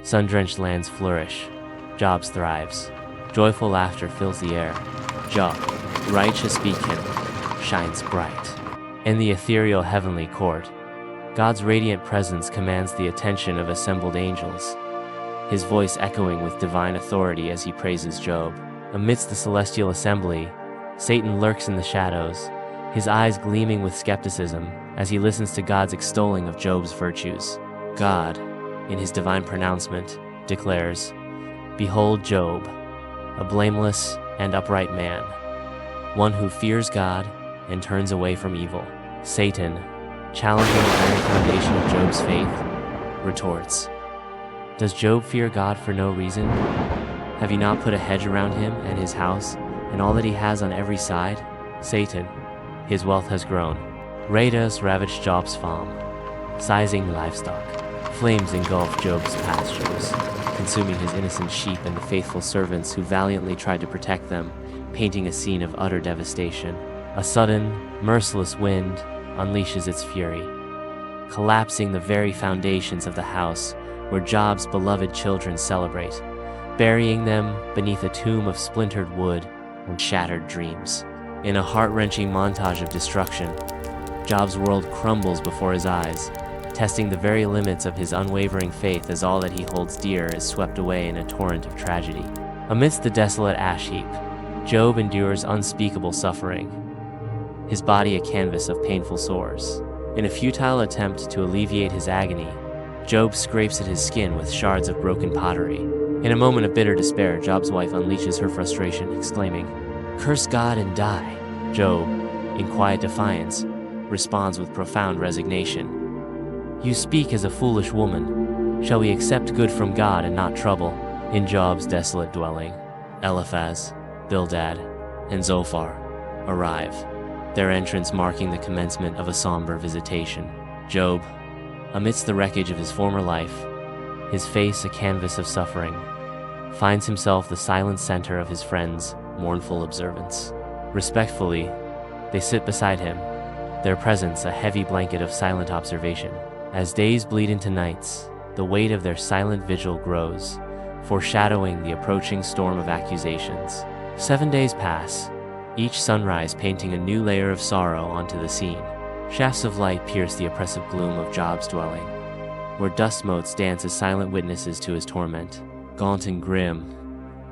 Sun-drenched lands flourish. Jobs thrives. Joyful laughter fills the air. Job, righteous beacon, shines bright. In the ethereal heavenly court, God's radiant presence commands the attention of assembled angels, his voice echoing with divine authority as he praises Job. Amidst the celestial assembly, Satan lurks in the shadows, his eyes gleaming with skepticism as he listens to God's extolling of Job's virtues. God, in his divine pronouncement, declares, "Behold Job, a blameless and upright man, one who fears God and turns away from evil." Satan, challenging the very foundation of Job's faith, retorts, "Does Job fear God for no reason? Have you not put a hedge around him and his house and all that he has on every side?" Satan, his wealth has grown. Raiders ravage Job's farm, seizing livestock. Flames engulf Job's pastures, consuming his innocent sheep and the faithful servants who valiantly tried to protect them, painting a scene of utter devastation. A sudden, merciless wind unleashes its fury, collapsing the very foundations of the house where Job's beloved children celebrate, burying them beneath a tomb of splintered wood and shattered dreams. In a heart-wrenching montage of destruction, Job's world crumbles before his eyes, testing the very limits of his unwavering faith as all that he holds dear is swept away in a torrent of tragedy. Amidst the desolate ash heap, Job endures unspeakable suffering, his body a canvas of painful sores. In a futile attempt to alleviate his agony, Job scrapes at his skin with shards of broken pottery. In a moment of bitter despair, Job's wife unleashes her frustration, exclaiming, "Curse God and die." Job, in quiet defiance, responds with profound resignation. "You speak as a foolish woman. Shall we accept good from God and not trouble?" In Job's desolate dwelling, Eliphaz, Bildad, and Zophar arrive, their entrance marking the commencement of a somber visitation. Job, amidst the wreckage of his former life, his face a canvas of suffering, finds himself the silent center of his friends' mournful observance. Respectfully, they sit beside him, their presence a heavy blanket of silent observation. As days bleed into nights, the weight of their silent vigil grows, foreshadowing the approaching storm of accusations. 7 days pass, each sunrise painting a new layer of sorrow onto the scene. Shafts of light pierce the oppressive gloom of Job's dwelling, where dust motes dance as silent witnesses to his torment. Gaunt and grim,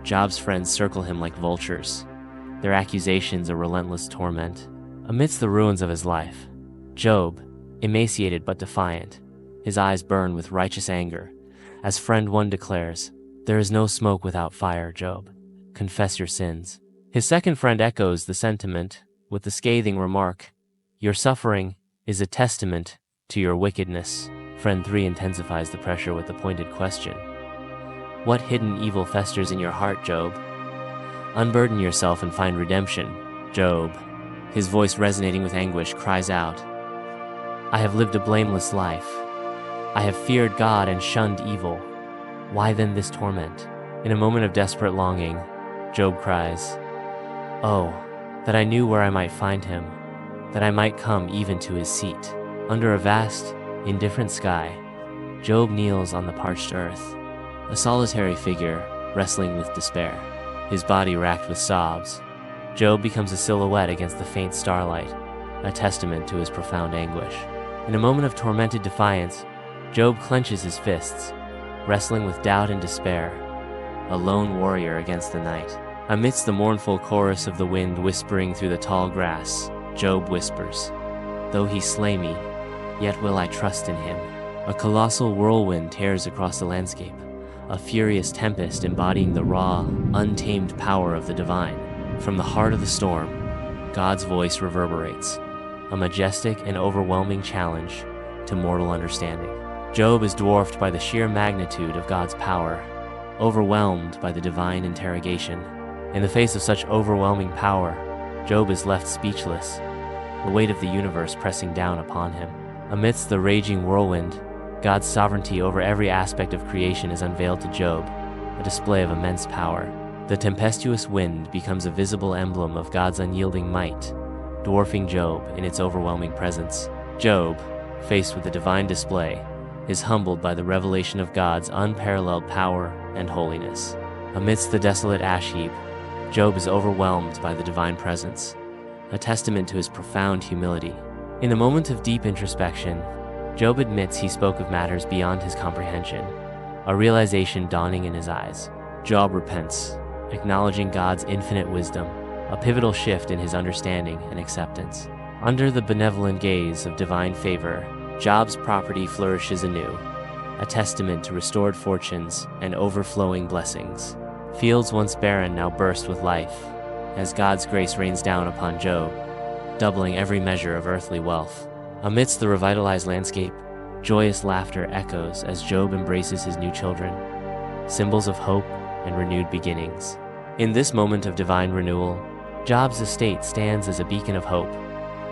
Job's friends circle him like vultures, their accusations a relentless torment. Amidst the ruins of his life, Job, emaciated but defiant, his eyes burn with righteous anger, as friend one declares, "There is no smoke without fire, Job. Confess your sins." His second friend echoes the sentiment with the scathing remark, "Your suffering is a testament to your wickedness." Friend 3 intensifies the pressure with the pointed question, "What hidden evil festers in your heart, Job? Unburden yourself and find redemption." Job, his voice resonating with anguish, cries out, "I have lived a blameless life. I have feared God and shunned evil. Why then this torment?" In a moment of desperate longing, Job cries, "Oh, that I knew where I might find him, that I might come even to his seat." Under a vast, indifferent sky, Job kneels on the parched earth, a solitary figure wrestling with despair, his body racked with sobs. Job becomes a silhouette against the faint starlight, a testament to his profound anguish. In a moment of tormented defiance, Job clenches his fists, wrestling with doubt and despair, a lone warrior against the night. Amidst the mournful chorus of the wind whispering through the tall grass, Job whispers, "Though he slay me, yet will I trust in him." A colossal whirlwind tears across the landscape, a furious tempest embodying the raw, untamed power of the divine. From the heart of the storm, God's voice reverberates, a majestic and overwhelming challenge to mortal understanding. Job is dwarfed by the sheer magnitude of God's power, overwhelmed by the divine interrogation. In the face of such overwhelming power, Job is left speechless, the weight of the universe pressing down upon him. Amidst the raging whirlwind, God's sovereignty over every aspect of creation is unveiled to Job, a display of immense power. The tempestuous wind becomes a visible emblem of God's unyielding might, dwarfing Job in its overwhelming presence. Job, faced with the divine display, is humbled by the revelation of God's unparalleled power and holiness. Amidst the desolate ash heap, Job is overwhelmed by the divine presence, a testament to his profound humility. In a moment of deep introspection, Job admits he spoke of matters beyond his comprehension, a realization dawning in his eyes. Job repents, acknowledging God's infinite wisdom, a pivotal shift in his understanding and acceptance. Under the benevolent gaze of divine favor, Job's property flourishes anew, a testament to restored fortunes and overflowing blessings. Fields once barren now burst with life, as God's grace rains down upon Job, doubling every measure of earthly wealth. Amidst the revitalized landscape, joyous laughter echoes as Job embraces his new children, symbols of hope and renewed beginnings. In this moment of divine renewal, Job's estate stands as a beacon of hope,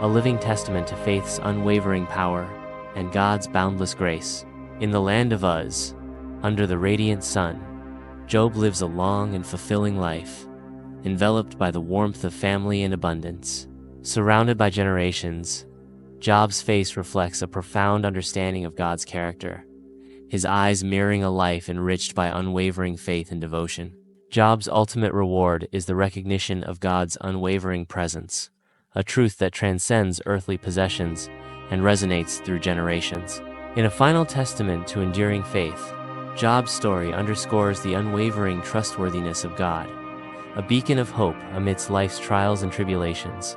a living testament to faith's unwavering power and God's boundless grace. In the land of Uz, under the radiant sun, Job lives a long and fulfilling life, enveloped by the warmth of family and abundance. Surrounded by generations, Job's face reflects a profound understanding of God's character, his eyes mirroring a life enriched by unwavering faith and devotion. Job's ultimate reward is the recognition of God's unwavering presence, a truth that transcends earthly possessions and resonates through generations. In a final testament to enduring faith, Job's story underscores the unwavering trustworthiness of God, a beacon of hope amidst life's trials and tribulations.